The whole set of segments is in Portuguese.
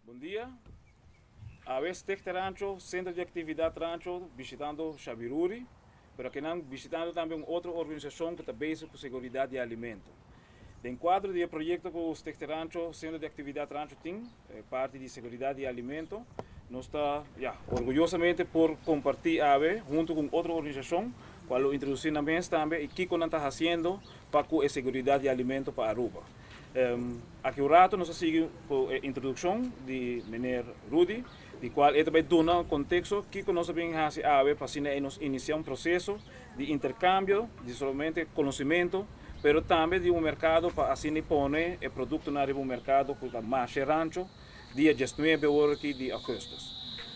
Bom dia. A vez Stichting Rancho, Centro de Atividade Rancho, visitando Xabiruri, pero que não visitando também outra organização que está basada com segurança de alimento. Dentro quadro do projeto que o Stichting Rancho, Centro de Atividade Rancho tem, parte de segurança de alimento, nós está orgulhosamente por compartilhar a vez, junto com outra organização, qual introduzir na mesa também e que nós está fazendo para a segurança de alimento para Aruba. Aqui o rato nós seguimos a introdução de Mr. Rudy, de qual ele também dá um contexto que nós também fazemos para nós iniciar um processo de intercâmbio, de somente conhecimento, mas também de mercado para assim pôr o produto no mercado com a Marshe Rancho, dia 19 horas de agosto.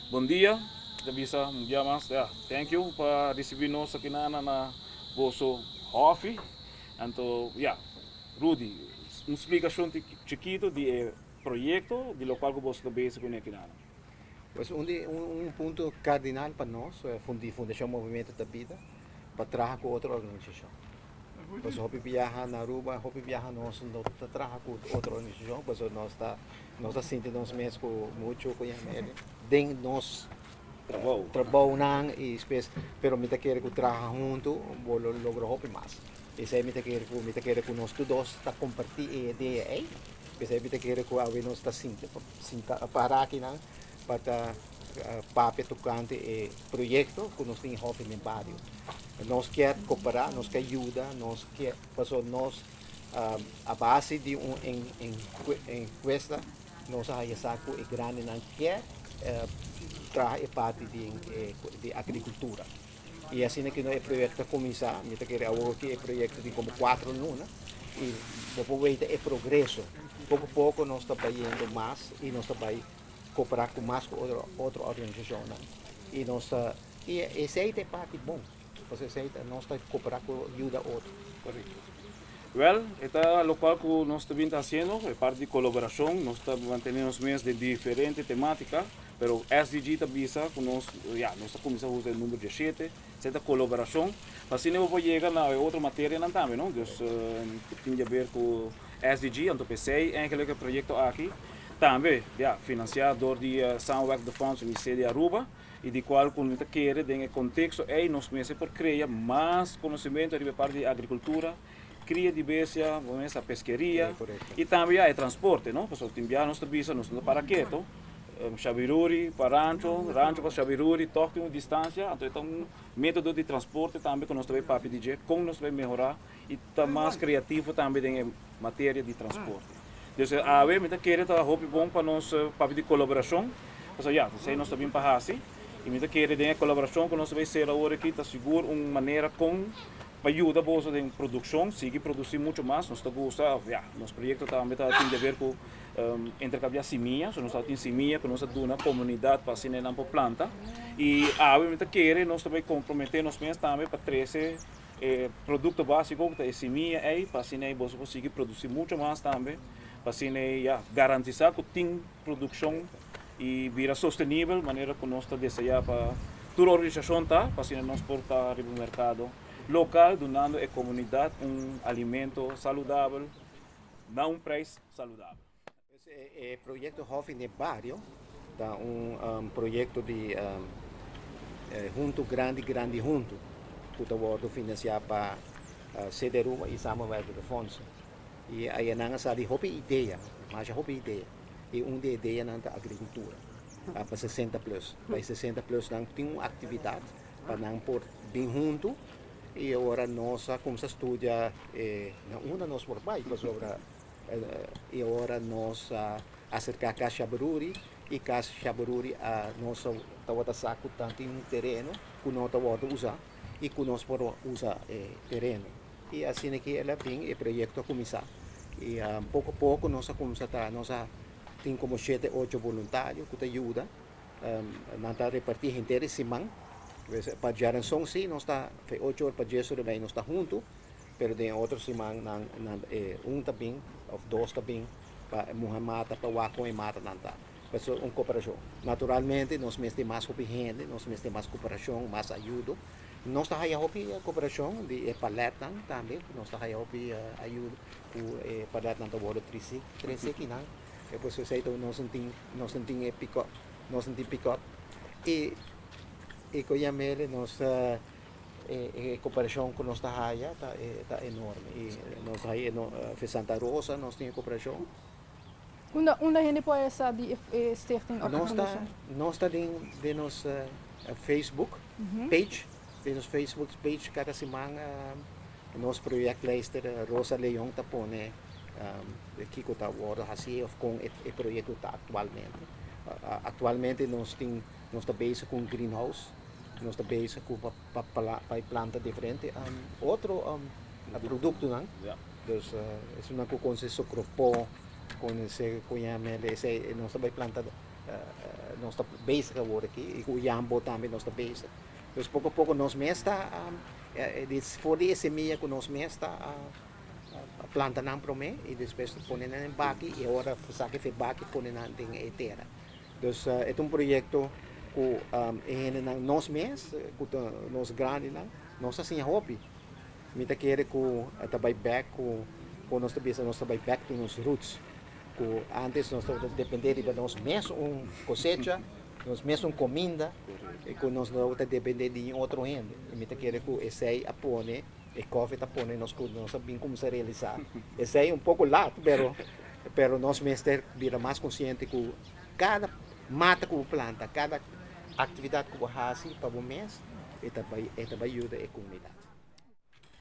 Bom dia, Davisa, um dia mais. Thank you por receber nós aqui na vosso office. Então, Rudy, uma explicação chiquito de projeto de lo qual você está bem com aqui. Pues un punto cardinal para nós é Fundação Movimento da Vida para trabalhar com outra organização. Pues hopi viaja na Aruba, hopi viaja nós não trabalha com outra organização, pues nós está sentindo nós mesmo muito com ele. Den nós trabalho não e espécie, pero me quer que trabalha junto, bolo logra hopi mais. Esse é me quer que nós todos está compartilhar ideia aí. Esse é me quer que a nós está sinta para aqui não para papel tocante e projeto que nós temos em barrio. Nós quer cooperar, nós quer ajudar, nós quer passar nós a base de encuesta nós aí saco e grande não quer trabalhar parte de agricultura. E assim é que o projeto começar, me quer agora que o projeto de como 4 anos e depois é progresso. Pouco a pouco nós estamos indo mais e nós estamos cooperar com mais outra organização. E esse aí é parte bom. Você aceita, nós estamos cooperar com ajuda outro. Correcto. Well, esta lo cual que nós também está fazendo é parte de colaboração, nós estamos mantendo os meses de diferentes temáticas, pero SDG também está que nós está começando a usar o número 17, essa colaboração, mas se não vou chegar na outra matéria não também, não? Então, tem a ver com SDG, então pensei em aquele projeto aqui, também, financiado de Samenwerk de Fonds em sede Aruba, e de qual com muita querer em contexto aí nós meses por criar mais conhecimento de parte de agricultura, cria de bestia, a pesqueria e também é transporte, não? Porque o nós visa nós não para quieto, Xabiruri para Rancho para Xabiruri, toque uma distância, então um método de transporte também que nós também para pedir, como nós vai melhorar e tá mais criativo também em matéria de transporte. Então a ver, muita querer tá hope bom para nós para pedir colaboração, porque sei nós também para assim. E muita querer de colaboração com nós vai ser agora aqui está seguro uma maneira com para ajudar bolsa em produção, seguir produzir muito mais, nós está gostando, nosso projeto também tem a ver com intercambiar semillas, nós temos semilha que nós damos na comunidade para assim na planta e muita querer nós também comprometer nós mesmos também para trazer produto básico que é semilha aí para assim você conseguir produzir muito mais também, para assim garantizar que tem produção e vira sustentável, maneira que nós está desejando para toda a organização tá, para assim nós portar no mercado local, donando à comunidade alimento saudável, a preço saudável. Esse é o projeto Jovem de Barrio, tá projeto de junto grande junto, que está financiado para CDRU e Samenwerk de Fonds. E aí não é de hobby ideia, mas é hobby ideia. E uma ideia na agricultura, para 60 plus. Para 60 plus não tem uma atividade para não pôr bem junto. E agora nós começamos a estudar, uma nós por baixo, sobre e agora nós acercar a Xabiruri e a Xabiruri nós estamos saco tanto em um terreno que nós estamos usar e que nós podemos usar terreno. E assim é que ela vem o projeto a começar. E pouco a pouco nós começamos a nós tem como 7, 8 voluntários que te ajudam a repartir inteira semana. Para geração sim, nós está 8 horas para 10 horas nós está junto, mas tem outra semana também, ou 2 também, para mulher mata, para o e mata não tá. Mas é uma cooperação. Naturalmente, nós temos mais gente, nós temos mais cooperação, mais ajuda. Nós está aí a cooperação de paleta também, nós está aí ajuda com paleta não tá bom 3 aqui não. Depois eu sei que nós não tem pick-up, nós não tem pick-up. E com a Ginelly, nós a cooperação com nossa raia tá enorme. E nós aí em Santa Rosa nós temos cooperação. Onde gente pode saber Stichting organização? Nós está de nossa Facebook page, de nosso Facebook page cada semana nosso projeto leister Rosa Leão tá pone que está agora assim com o projeto tá atualmente. Atualmente nós está base com greenhouse, nós está base com para planta diferente, outro produto não. Dus é uma coisa só cropo com esse esse nós está planta nós está base agora aqui e o jambo também nós está base. Dus pouco a pouco nós mesmo está for esse semeia que nós mesmo está a planta não para mim e depois põe na embaque e agora sabe que embaque põe na terra. Dus é projeto que nós mesmos, que nós grandes, nós assim hobby. Mita querer que trabalhar back com nós trabalhar back to nos roots. Que antes nós depender de nós mesmos cosecha, nós mesmos Kaminda e que nós não depender de outro gente. Mita querer que esse aí apone e coffee apone nós sabemos como se realizar. Esse aí pouco lá, pero nós mesmos vira mais consciente que cada mata que planta, cada atividade que faz para o mês, ajuda a comunidade.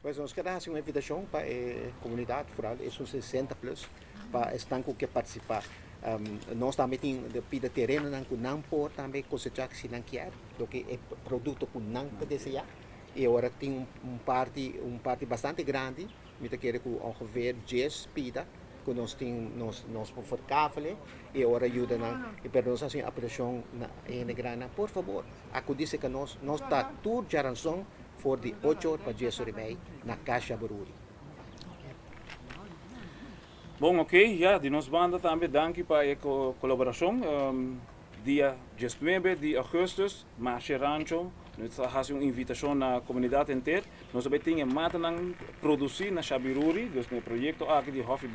Pois nós queremos fazer uma invitação para a comunidade rural, são 60 plus, para estar que participar. Nós também temos de terreno que não pode também cosechar se não quer, do que é produto que não pode desejar. E agora tem parte bastante grande, me quer que ongeveer 10 pida, que nós temos nós verkavelen e agora ajuda na e para nós assim a pressão na grana, por favor. Ako disse que nós está tudo de ransom for de 8 horas para 10 horas e meia na caixa barulho. Bom, ok, já, de nossa banda também, danke para a colaboração. Dia 19 de agosto, Marshe Rancho, nós fazemos uma invitação na comunidade inteira. Nós também temos mata para produzir na Chabiruri, então meu projeto aqui de Hofi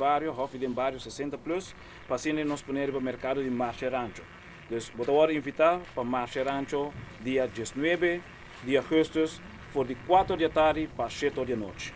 de Barrio 60 plus, para assim nós poner para o mercado de Marshe Rancho. Então, vou agora invitar para Marshe Rancho dia 19 de agosto, por de 4 da tarde para 7 da noite.